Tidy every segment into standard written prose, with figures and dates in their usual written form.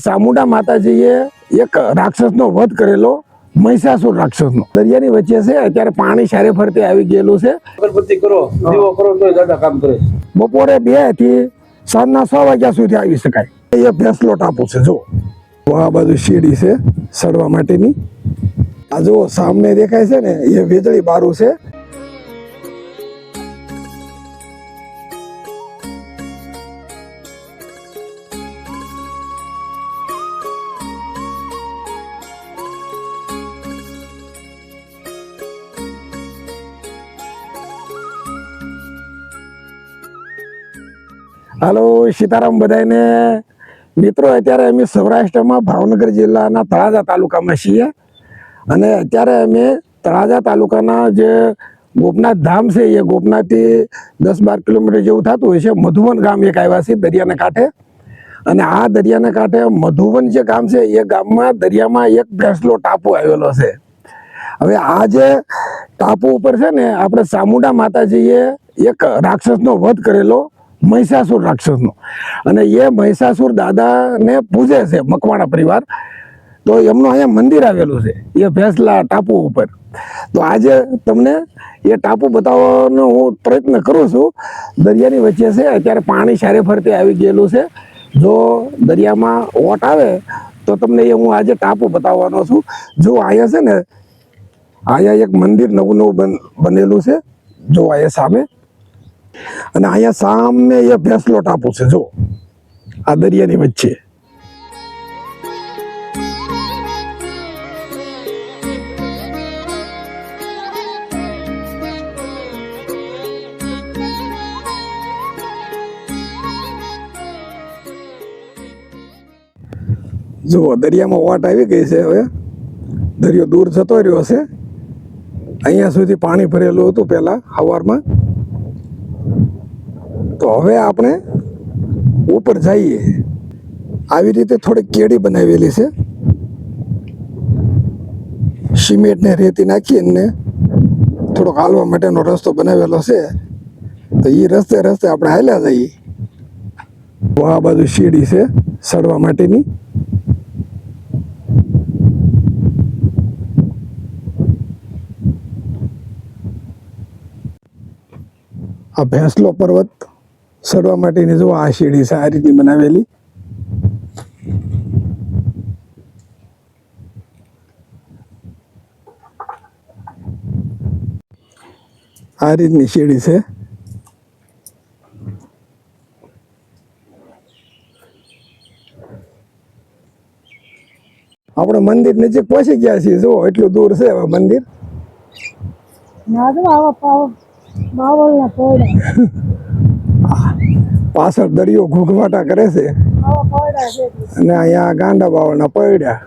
ચામુંડા માતાજીએ એક રાક્ષસનો વધ કરેલો, મહિષાસુર રાક્ષસનો. દરિયાની વચ્ચે છે, અત્યારે પાણી ચારે ફરતે આવી ગયેલું છે. અગરબત્તી કરો, દીવો કરો તો દાદા કામ કરે. બપોરે 2 થી સાંજના 6 વાગ્યા સુધી આવી શકાય. એ ભેંસલો ટાપુ છે. જો આ બાજુ સીડી છે ચડવા માટેની. આ જો સામે દેખાય છે ને, એ વીજળી બારું છે. હાલો સીતારામ બધાને મિત્રો. અત્યારે અમે સૌરાષ્ટ્રમાં ભાવનગર જિલ્લાના તળાજા તાલુકામાં છીએ અને અત્યારે અમે તળાજા તાલુકાના જે ગોપનાથ ધામ છે, એ ગોપનાથથી 10-12 કિલોમીટર જેવું થતું હોય છે. મધુવન ગામ એક આવ્યા છે દરિયાના કાંઠે. અને આ દરિયાના કાંઠે મધુવન જે ગામ છે, એ ગામમાં દરિયામાં એક ભેંસલો ટાપુ આવેલો છે. હવે આ જે ટાપુ ઉપર છે ને, આપણે ચામુંડા માતાજીએ એક રાક્ષસનો વધ કરેલો, મહિષાસુર રાક્ષસનો. અને એ મહિષાસુર દાદાને પૂજે છે મકવાણા પરિવાર. તો એમનું અહીંયા મંદિર આવેલું છે એ ભેંસલા ટાપુ ઉપર. તો આજે તમને એ ટાપુ બતાવવાનો હું પ્રયત્ન કરું છું. દરિયાની વચ્ચે છે, અત્યારે પાણી ચારે ફરતે આવી ગયેલું છે. જો દરિયામાં ઓટ આવે તો તમને એ હું આજે ટાપુ બતાવવાનો છું. જો અહીંયા છે ને, અહીંયા એક મંદિર નવું બનેલું છે. જો અહીંયા સામે, અને અહીંયા સામે એ ભેંસલો ટાપુ છે. જો આ દરિયાની વચ્ચે. જો દરિયામાં વાટ આવી ગઈ છે. હવે દરિયો દૂર જતો રહ્યો છે. અહીંયા સુધી પાણી ભરેલું હતું પહેલા સવારમાં. તો હવે આપણે ઉપર જઈએ. આવી રીતે થોડીક કેડી બનાવેલી છે, સિમેન્ટ ને રેતી નાખીને થોડોક હાલવા માટેનો રસ્તો બનાવેલો છે. તો એ રસ્તે આપણે હાલ્યા જઈએ. આ બાજુ સીડી છે ચડવા માટેની. આ ભેંસલો પર્વત ચડવા માટેની જો આ સીડી છે, આ રીતની બનાવેલી. આ રીતની સીડી છે. આપણે મંદિર નજીક પહોંચી ગયા છીએ. જો એટલું દૂર છે હવે મંદિર. પાછળ દરિયો ઘૂઘવાટા કરે છે અને અહીંયા ગાંડા બાવળના પૈડા.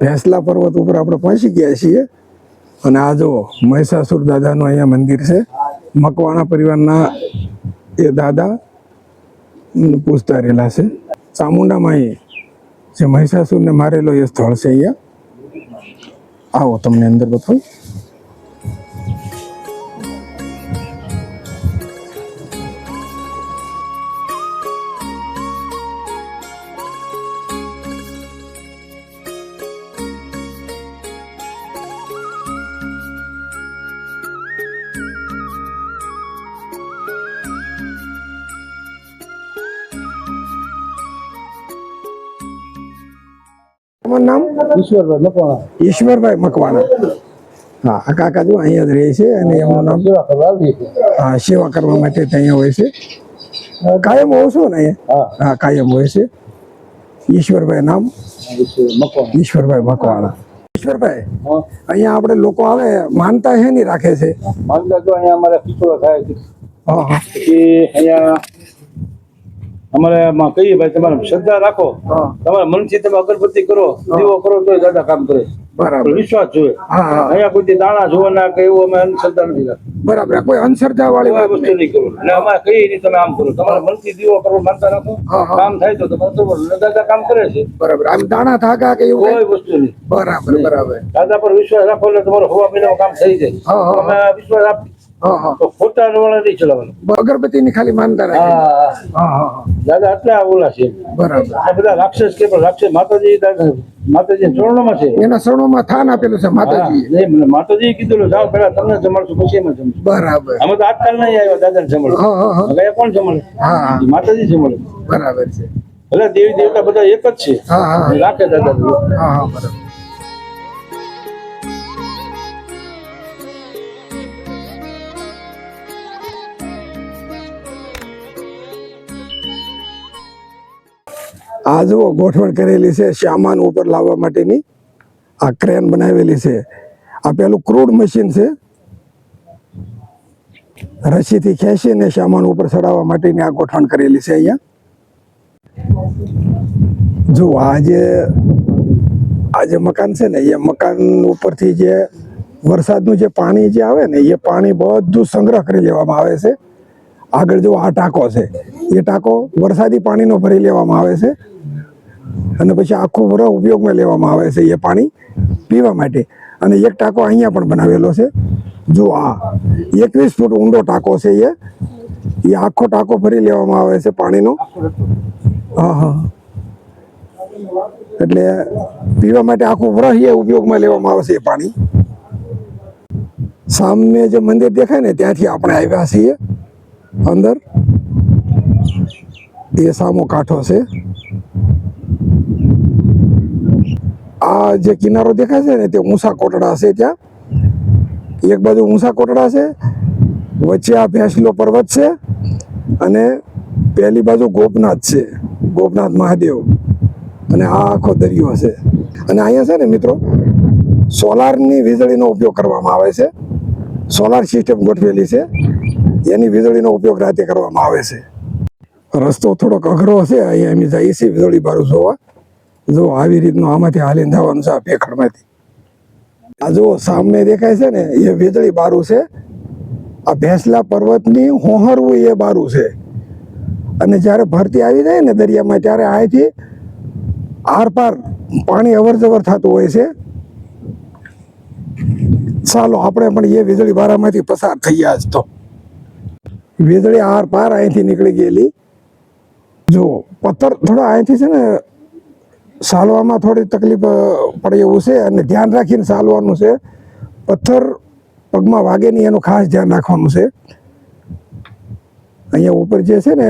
ભેંસલા પર્વત ઉપર આપણે પહોંચી ગયા છીએ. અને આ જો મહિષાસુર દાદાનું અહીંયા મંદિર છે. મકવાણા પરિવારના એ દાદા પૂજતા રહેલા છે. ચામુંડામાં જે મહિષાસુરને મારેલો એ સ્થળ છે. અહીંયા આવો તમને અંદર બતાવું. નામ ઈશ્વરભાઈ મકવાણા. હા, આ કાકા જો અહીંયા જ રહે છે અને એમનું નામ હા સેવા કરવા માટે અહીંયા હોય છે. કાયમ હોવ છો ને અહીંયા? હા, કાયમ હોય છે. ઈશ્વરભાઈ નામ ઈશ્વરભાઈ મકવાણા. ઈશ્વરભાઈ, અહીંયા આપણે લોકો આવે માનતા છે ની રાખે છે? માનતા તો અહીંયા અમારે ખીચડો થાય છે. અહીંયા અમારે કહીએ ભાઈ તમારે શ્રદ્ધા રાખો, તમારા મનથી તમે અગરબત્તી કરો, દીવો કરો તો દાદા કામ કરે. બરાબર, વિશ્વાસ જોઈએ. અહીંયા કોઈ દાણા જોવાના કે એવું અમે અંધશ્રદ્ધા નથી રાખતા. બરાબર, કોઈ અંધશ્રદ્ધા વાળી વસ્તુ નહીં કરો. અને અમારે કહીએ નહીં તમે આમ કરો, તમારા મનથી દીવો કરો, માનતા રાખો, કામ થાય તો તમારે બરોબર. દાદા કામ કરે છે. બરાબર, આમ દાણા થાકા કે એવું કોઈ વસ્તુ નહીં. બરાબર બરાબર. દાદા પર વિશ્વાસ રાખો એટલે તમારો હવા મહિનામાં કામ થઈ જાય. અમે વિશ્વાસ હા હા તો ખોટા વાળા નહીં ચલાવવાનું. અગરબત્તીની ખાલી માનતા રાખી હા હા હા હા દાદા આટલા ઓલા છે. બરાબર આ બધા રાક્ષસ કે પણ રાક્ષસ માતાજી માતાજી ચરણોમાં છે. એના શરણોમાં થાન આપેલું છે માતાજી હા, નહીં, મને માતાજીએ કીધેલું જાઓ પેલા તમને જમાડશું પછી એમાં જમશું. બરાબર અમે તો આજકાલ નહીં આવ્યા દાદા જમણ. હા હા હા હવે કોણ જમણે? હા. ઈ માતાજી જમણે. બરાબર છે ભલે દેવી દેવતા બધા એક જ છે. હા હા રાખે દાદા. હા હા બરાબર આ જુઓ ગોઠવણ કરેલી છે સામાન ઉપર લાવવા માટેની. આ ક્રેન બનાવેલી છે. આ પેલું ક્રૂડ મશીન છે. રસીથી ખેંચીને સામાન ઉપર ચડાવવા માટેની આ ગોઠવણ કરેલી છે અહીંયા. જો આ જે મકાન છે ને એ મકાન ઉપરથી જે વરસાદનું જે પાણી જે આવે ને એ પાણી બધું સંગ્રહ કરી લેવામાં આવે છે. આગળ જો આ ટાંકો છે એ ટાંકો વરસાદી પાણીનો ભરી લેવામાં આવે છે અને પછી આખું વરસ ઉપયોગમાં લેવામાં આવે છે એ પાણી પીવા માટે. અને એક ટાંકો અહીંયા પણ બનાવેલો છે. જો આ 21 ફૂટ ઊંડો ટાંકો છે એ આખો ટાંકો ભરી લેવામાં આવે છે પાણીનો. હા હા એટલે પીવા માટે આખું વરસ એ ઉપયોગમાં લેવામાં આવે છે એ પાણી. સામે જે મંદિર દેખાય ને ત્યાંથી આપણે આવ્યા છીએ અંદર. એ સામો કાંઠો છે. આ જે કિનારો દેખાય છે ને તે ઊંચા કોટડા છે. ત્યાં એક બાજુ ઊંચા કોટડા છે, વચ્ચે આ ભેંસલો પર્વત છે અને પહેલી બાજુ ગોપનાથ છે, ગોપનાથ મહાદેવ. અને આ આખો દરિયો છે. અને અહીંયા છે ને મિત્રો સોલારની વીજળીનો ઉપયોગ કરવામાં આવે છે. સોલાર સિસ્ટમ ગોઠવેલી છે, એની વીજળીનો ઉપયોગ રાતે કરવામાં આવે છે. રસ્તો થોડોક અઘરો છે. અહીંયા અમે જઈએ છીએ વીજળી બારું જોવા. જો આવી રીતનું આમાંથી હાલીને જવાનું છે આ પેખડમાંથી. આ જો સામે દેખાય છે ને એ વીજળી બારું છે. આ ભેંસલા પર્વતની હોહરવું એ બારું છે. અને જ્યારે ભરતી આવી જાય ને દરિયામાં ત્યારે અહીંથી આરપાર પાણી અવર જવર થતું હોય છે. ચાલો આપણે પણ એ વીજળી બારામાંથી પસાર થઈ ગયા જ તો. વીજળી આર પાર અહીંથી નીકળી ગયેલી. જો પથ્થર થોડા અહીંથી છે ને ચાલવામાં થોડી તકલીફ પડે એવું છે અને ધ્યાન રાખીને ચાલવાનું છે. પથ્થર પગમાં વાગે નહીં એનું ખાસ ધ્યાન રાખવાનું છે. અહીંયા ઉપર જે છે ને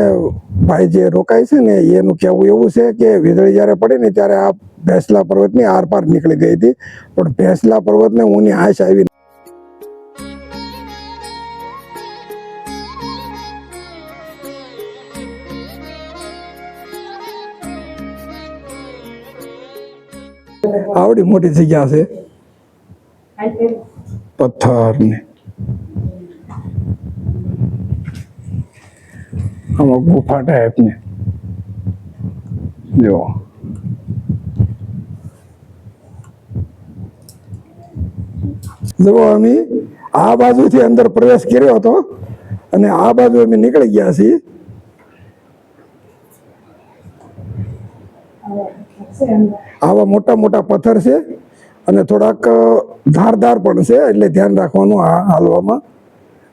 ભાઈ જે રોકાય છે ને એનું કહેવું એવું છે કે વીજળી જ્યારે પડે ને ત્યારે આ ભેંસલા પર્વતની આર પાર નીકળી ગઈ હતી, પણ ભેંસલા પર્વતને ઊની આશ આવી. આવડી મોટી જગ્યા છે પથ્થર ને આમાં ગુફા ટાઈપ ને જો અમે આ બાજુથી અંદર પ્રવેશ કર્યો હતો અને આ બાજુ અમે નીકળી ગયા છીએ. આવા મોટા મોટા પથ્થર છે અને થોડાક ધારદાર પણ છે, એટલે ધ્યાન રાખવાનું આ હાલવામાં.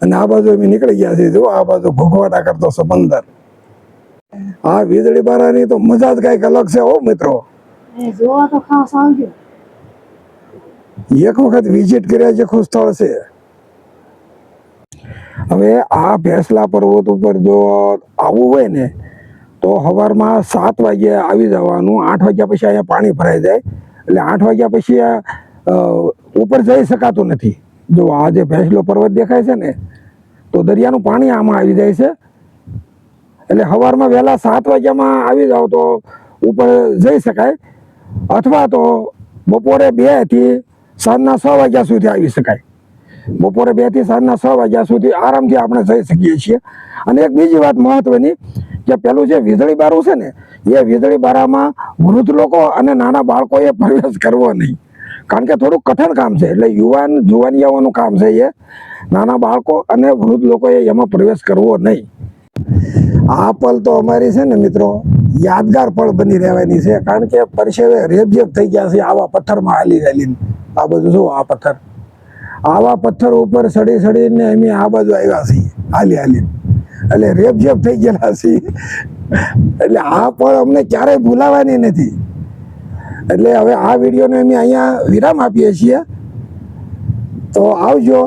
અને આ બાજુ અમે નીકળી ગયા છીએ. જો આ બાજુ ઘોઘવાટા કરતો સમંદર. આ વીજળી બારાની તો મજા જ કઈક અલગ છે હો મિત્રો. જોવા તો ખાસ આવજો. એક વખત વિઝિટ કર્યા જેવું સ્થળ છે. હવે આ ભેંસલા પર્વત ઉપર જો આવવું હોય ને તો સવારમાં 7 વાગે આવી જવાનું. 8 વાગ્યા પછી અહીંયા પાણી ભરાઈ જાય, એટલે 8 વાગ્યા પછી ઉપર જઈ શકાતું નથી. જો આ જે ભેંસલો પર્વત દેખાય છે ને તો દરિયાનું પાણી આમાં આવી જાય છે. એટલે સવારમાં વહેલા 7 વાગ્યામાં આવી જાવ તો ઉપર જઈ શકાય, અથવા તો બપોરે 2 થી સાંજના 6 વાગ્યા સુધી આવી શકાય. બપોરે 2 થી સાંજના 6 વાગ્યા સુધી આરામથી આપણે જઈ શકીએ છીએ. અને એક બીજી વાત મહત્વની કે પેલું જે વીજળી બારું છે ને એ વીજળી બારામાં વૃદ્ધ લોકો અને નાના બાળકોએ પ્રવેશ કરવો નહીં, કારણ કે થોડું કઠણ કામ છે. એટલે જુવાનિયાઓનું કામ છે એ. નાના બાળકો અને વૃદ્ધ લોકોએ એમાં પ્રવેશ કરવો નહીં. આ પલ તો અમારી છે ને મિત્રો યાદગાર પળ બની રહેવાની છે, કારણ કે પરસેવે રેબઝેબ થઈ ગયા છે આવા પથ્થરમાં હાલી. આ બધું જો આ પથ્થર આવા પથ્થર ઉપર સડી સડીને અમે આ બાજુ આવ્યા છીએ હાલી હાલી, એટલે રેપઝેપ થઈ ગયેલા છીએ. એટલે આ પણ અમને ક્યારેય ભૂલાવાની નથી. એટલે હવે આ વિડીયોને અમે અહીંયા વિરામ આપીએ છીએ. તો આવજો,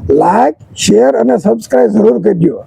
લાઈક, શેર અને સબસ્ક્રાઈબ જરૂર કરજો.